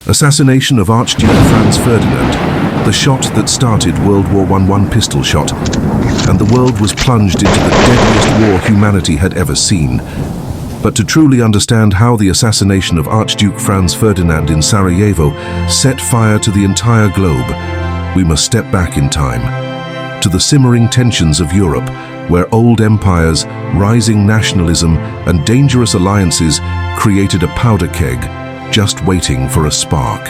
Assassination of Archduke Franz Ferdinand, the shot that started World War I, one pistol shot, and the world was plunged into the deadliest war humanity had ever seen. But to truly understand how the assassination of Archduke Franz Ferdinand in Sarajevo set fire to the entire globe, we must step back in time, to the simmering tensions of Europe, where old empires, rising nationalism, and dangerous alliances created a powder keg, just waiting for a spark.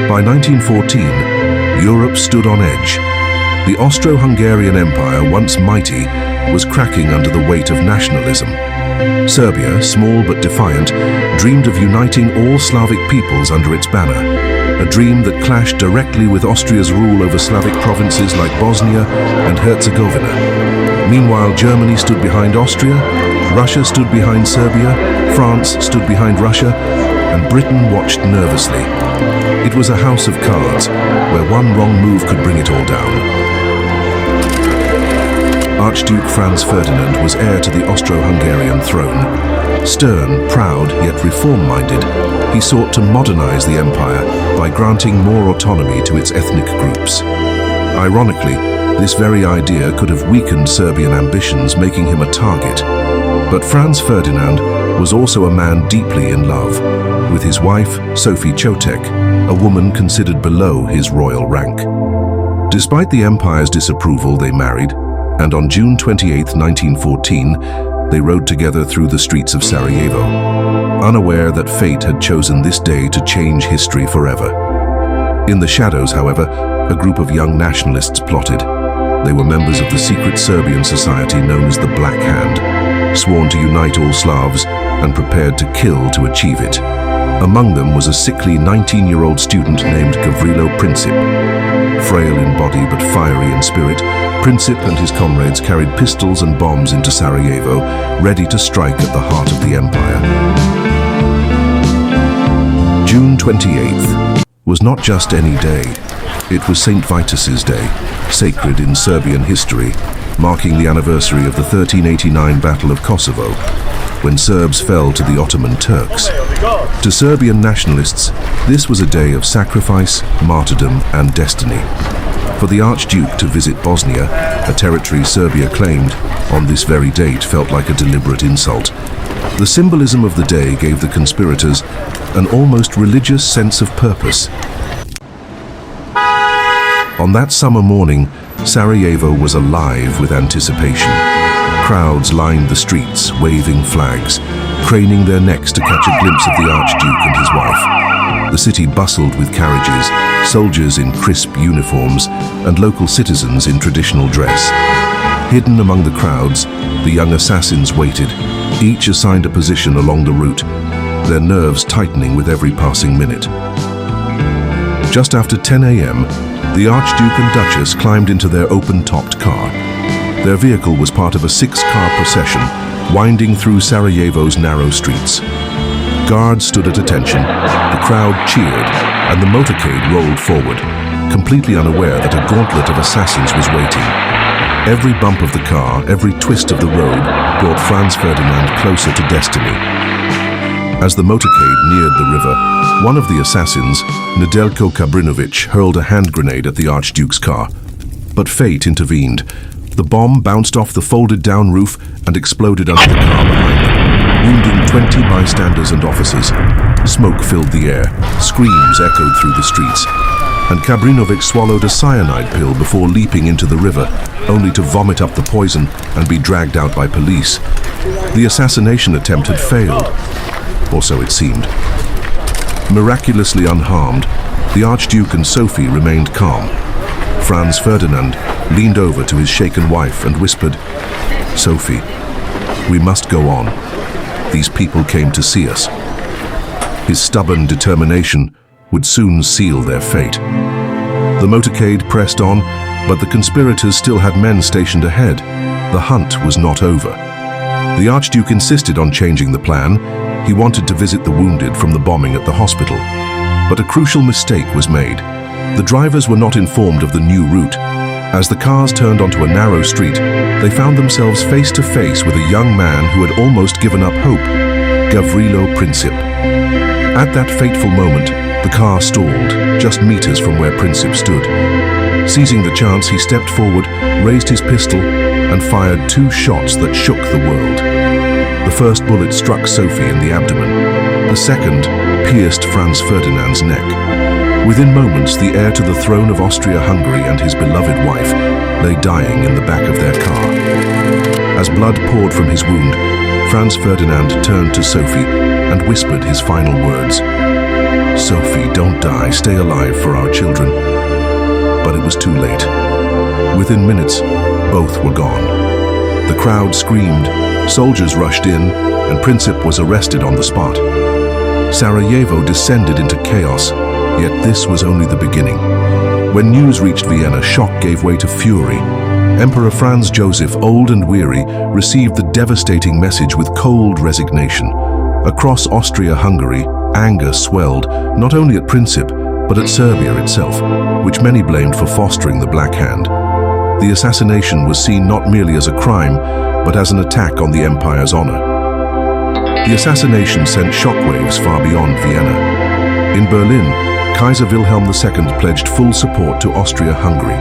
By 1914, Europe stood on edge. The Austro-Hungarian Empire, once mighty, was cracking under the weight of nationalism. Serbia, small but defiant, dreamed of uniting all Slavic peoples under its banner, a dream that clashed directly with Austria's rule over Slavic provinces like Bosnia and Herzegovina. Meanwhile, Germany stood behind Austria, Russia stood behind Serbia, France stood behind Russia, and Britain watched nervously. It was a house of cards, where one wrong move could bring it all down. Archduke Franz Ferdinand was heir to the Austro-Hungarian throne. Stern, proud, yet reform-minded, he sought to modernize the empire by granting more autonomy to its ethnic groups. Ironically, this very idea could have weakened Serbian ambitions, making him a target. But Franz Ferdinand was also a man deeply in love, with his wife, Sophie, a woman considered below his royal rank. Despite the empire's disapproval, they married, and on June 28, 1914, they rode together through the streets of Sarajevo, unaware that fate had chosen this day to change history forever. In the shadows, however, a group of young nationalists plotted. They were members of the secret Serbian society known as the Black Hand, sworn to unite all Slavs and prepared to kill to achieve it. Among them was a sickly 19-year-old student named Gavrilo Princip. Frail in body but fiery in spirit, Princip and his comrades carried pistols and bombs into Sarajevo, ready to strike at the heart of the empire. June 28th was not just any day. It was St. Vitus's Day, sacred in Serbian history, marking the anniversary of the 1389 Battle of Kosovo, when Serbs fell to the Ottoman Turks. To Serbian nationalists, this was a day of sacrifice, martyrdom, and destiny. For the Archduke to visit Bosnia, a territory Serbia claimed, on this very date felt like a deliberate insult. The symbolism of the day gave the conspirators an almost religious sense of purpose. On that summer morning, Sarajevo was alive with anticipation. Crowds lined the streets, waving flags, craning their necks to catch a glimpse of the Archduke and his wife. The city bustled with carriages, soldiers in crisp uniforms, and local citizens in traditional dress. Hidden among the crowds, the young assassins waited, each assigned a position along the route, their nerves tightening with every passing minute. Just after 10 a.m., the Archduke and Duchess climbed into their open-topped car. Their vehicle was part of a 6-car procession, winding through Sarajevo's narrow streets. Guards stood at attention, the crowd cheered, and the motorcade rolled forward, completely unaware that a gauntlet of assassins was waiting. Every bump of the car, every twist of the road, brought Franz Ferdinand closer to destiny. As the motorcade neared the river, one of the assassins, Nedeljko Kabrinović, hurled a hand grenade at the Archduke's car. But fate intervened. The bomb bounced off the folded-down roof and exploded under the car behind them, wounding 20 bystanders and officers. Smoke filled the air, screams echoed through the streets, and Kabrinović swallowed a cyanide pill before leaping into the river, only to vomit up the poison and be dragged out by police. The assassination attempt had failed, or so it seemed. Miraculously unharmed, the Archduke and Sophie remained calm. Franz Ferdinand leaned over to his shaken wife and whispered, "Sophie, we must go on. These people came to see us." His stubborn determination would soon seal their fate. The motorcade pressed on, but the conspirators still had men stationed ahead. The hunt was not over. The Archduke insisted on changing the plan. He wanted to visit the wounded from the bombing at the hospital. But a crucial mistake was made. The drivers were not informed of the new route. As the cars turned onto a narrow street, they found themselves face to face with a young man who had almost given up hope, Gavrilo Princip. At that fateful moment, the car stalled, just meters from where Princip stood. Seizing the chance, he stepped forward, raised his pistol, and fired 2 shots that shook the world. The first bullet struck Sophie in the abdomen. The second pierced Franz Ferdinand's neck. Within moments, the heir to the throne of Austria-Hungary and his beloved wife lay dying in the back of their car. As blood poured from his wound, Franz Ferdinand turned to Sophie and whispered his final words. "Sophie, don't die, stay alive for our children." But it was too late. Within minutes, both were gone. The crowd screamed, soldiers rushed in, and Princip was arrested on the spot. Sarajevo descended into chaos, yet this was only the beginning. When news reached Vienna, shock gave way to fury. Emperor Franz Joseph, old and weary, received the devastating message with cold resignation. Across Austria-Hungary, anger swelled, not only at Princip, but at Serbia itself, which many blamed for fostering the Black Hand. The assassination was seen not merely as a crime, but as an attack on the empire's honor. The assassination sent shockwaves far beyond Vienna. In Berlin, Kaiser Wilhelm II pledged full support to Austria-Hungary.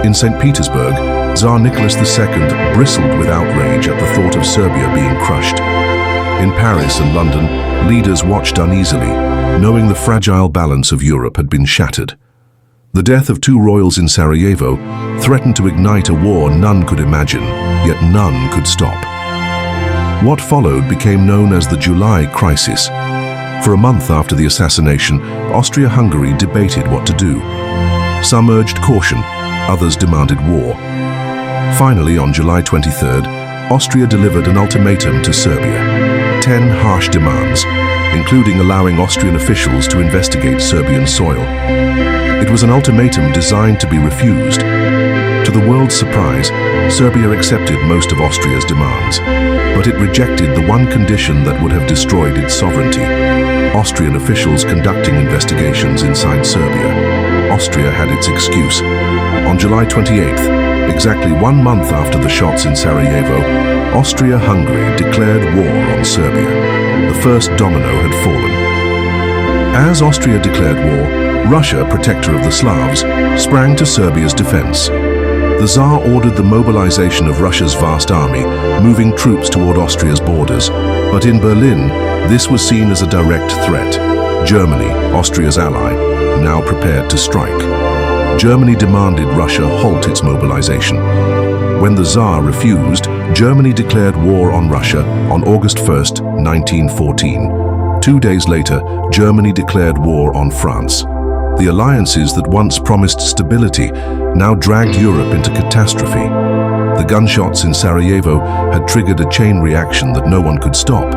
In St. Petersburg, Tsar Nicholas II bristled with outrage at the thought of Serbia being crushed. In Paris and London, leaders watched uneasily, knowing the fragile balance of Europe had been shattered. The death of 2 royals in Sarajevo threatened to ignite a war none could imagine, yet none could stop. What followed became known as the July Crisis. For a month after the assassination, Austria-Hungary debated what to do. Some urged caution, others demanded war. Finally, on July 23rd, Austria delivered an ultimatum to Serbia. 10 harsh demands, including allowing Austrian officials to investigate Serbian soil. It was an ultimatum designed to be refused. To the world's surprise, Serbia accepted most of Austria's demands, but it rejected the one condition that would have destroyed its sovereignty: Austrian officials conducting investigations inside Serbia. Austria had its excuse. On July 28th, exactly 1 month after the shots in Sarajevo, Austria-Hungary declared war on Serbia. The first domino had fallen. As Austria declared war, Russia, protector of the Slavs, sprang to Serbia's defense. The Tsar ordered the mobilization of Russia's vast army, moving troops toward Austria's borders. But in Berlin, this was seen as a direct threat. Germany, Austria's ally, now prepared to strike. Germany demanded Russia halt its mobilization. When the Tsar refused, Germany declared war on Russia on August 1st, 1914. 2 days later, Germany declared war on France. The alliances that once promised stability now dragged Europe into catastrophe. The gunshots in Sarajevo had triggered a chain reaction that no one could stop.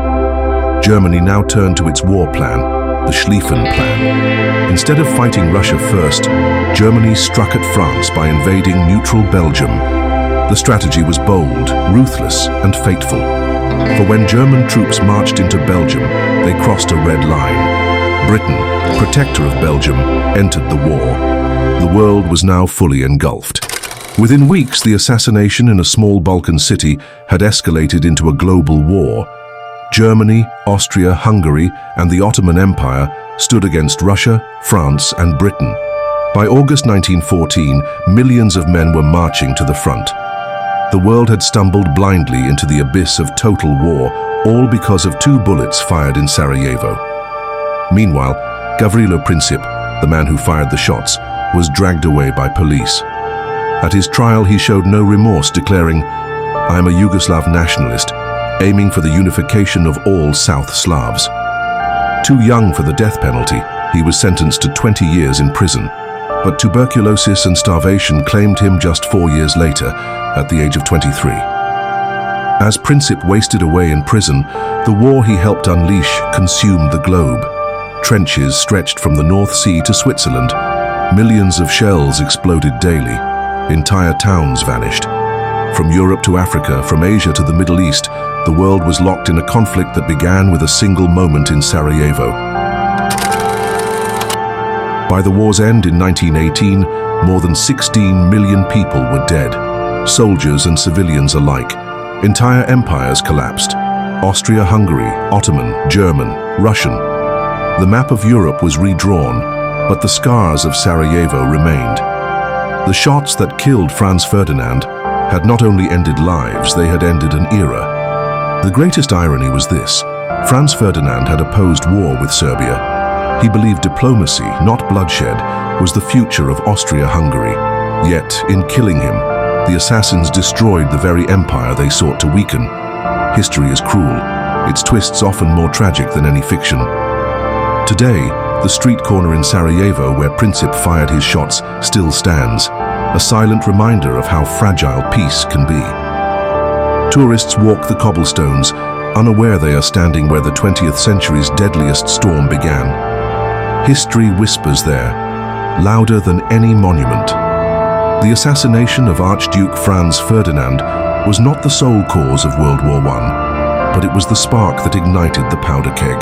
Germany now turned to its war plan, the Schlieffen Plan. Instead of fighting Russia first, Germany struck at France by invading neutral Belgium. The strategy was bold, ruthless, and fateful. For when German troops marched into Belgium, they crossed a red line. Britain, protector of Belgium, entered the war. The world was now fully engulfed. Within weeks, the assassination in a small Balkan city had escalated into a global war. Germany, Austria-Hungary, and the Ottoman Empire stood against Russia, France, and Britain. By August 1914, millions of men were marching to the front. The world had stumbled blindly into the abyss of total war, all because of 2 bullets fired in Sarajevo. Meanwhile, Gavrilo Princip, the man who fired the shots, was dragged away by police. At his trial, he showed no remorse, declaring, "I am a Yugoslav nationalist, aiming for the unification of all South Slavs." Too young for the death penalty, he was sentenced to 20 years in prison. But tuberculosis and starvation claimed him just 4 years later, at the age of 23. As Princip wasted away in prison, the war he helped unleash consumed the globe. Trenches stretched from the North Sea to Switzerland. Millions of shells exploded daily. Entire towns vanished. From Europe to Africa, from Asia to the Middle East, the world was locked in a conflict that began with a single moment in Sarajevo. By the war's end in 1918, more than 16 million people were dead, soldiers and civilians alike. Entire empires collapsed: Austria-Hungary, Ottoman, German, Russian. The map of Europe was redrawn, but the scars of Sarajevo remained. The shots that killed Franz Ferdinand had not only ended lives, they had ended an era. The greatest irony was this: Franz Ferdinand had opposed war with Serbia. He believed diplomacy, not bloodshed, was the future of Austria-Hungary. Yet, in killing him, the assassins destroyed the very empire they sought to weaken. History is cruel, its twists often more tragic than any fiction. Today, the street corner in Sarajevo where Princip fired his shots still stands, a silent reminder of how fragile peace can be. Tourists walk the cobblestones, unaware they are standing where the 20th century's deadliest storm began. History whispers there, louder than any monument. The assassination of Archduke Franz Ferdinand was not the sole cause of World War I, but it was the spark that ignited the powder keg.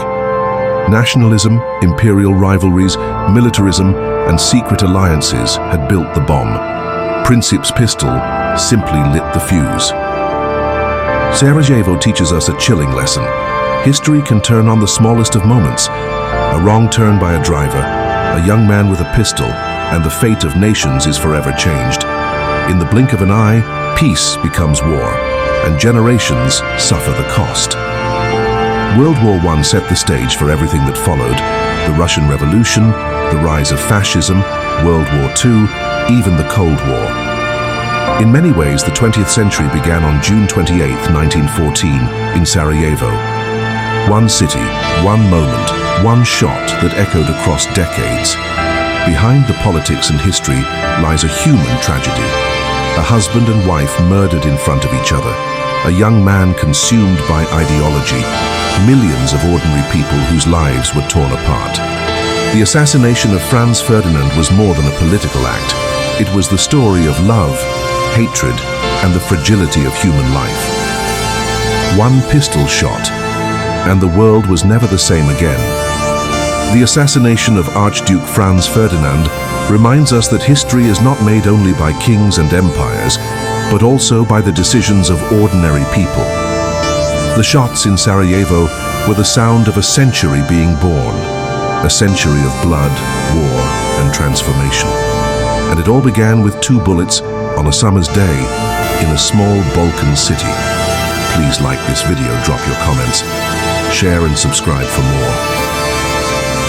Nationalism, imperial rivalries, militarism, and secret alliances had built the bomb. Princip's pistol simply lit the fuse. Sarajevo teaches us a chilling lesson. History can turn on the smallest of moments. A wrong turn by a driver, a young man with a pistol, and the fate of nations is forever changed. In the blink of an eye, peace becomes war, and generations suffer the cost. World War I set the stage for everything that followed: the Russian Revolution, the rise of fascism, World War II, even the Cold War. In many ways, the 20th century began on June 28, 1914, in Sarajevo. One city, one moment, one shot that echoed across decades. Behind the politics and history lies a human tragedy. A husband and wife murdered in front of each other. A young man consumed by ideology. Millions of ordinary people whose lives were torn apart. The assassination of Franz Ferdinand was more than a political act. It was the story of love, hatred, and the fragility of human life. One pistol shot, and the world was never the same again. The assassination of Archduke Franz Ferdinand reminds us that history is not made only by kings and empires, but also by the decisions of ordinary people. The shots in Sarajevo were the sound of a century being born, a century of blood, war, and transformation. And it all began with 2 bullets on a summer's day in a small Balkan city. Please like this video, drop your comments, share and subscribe for more.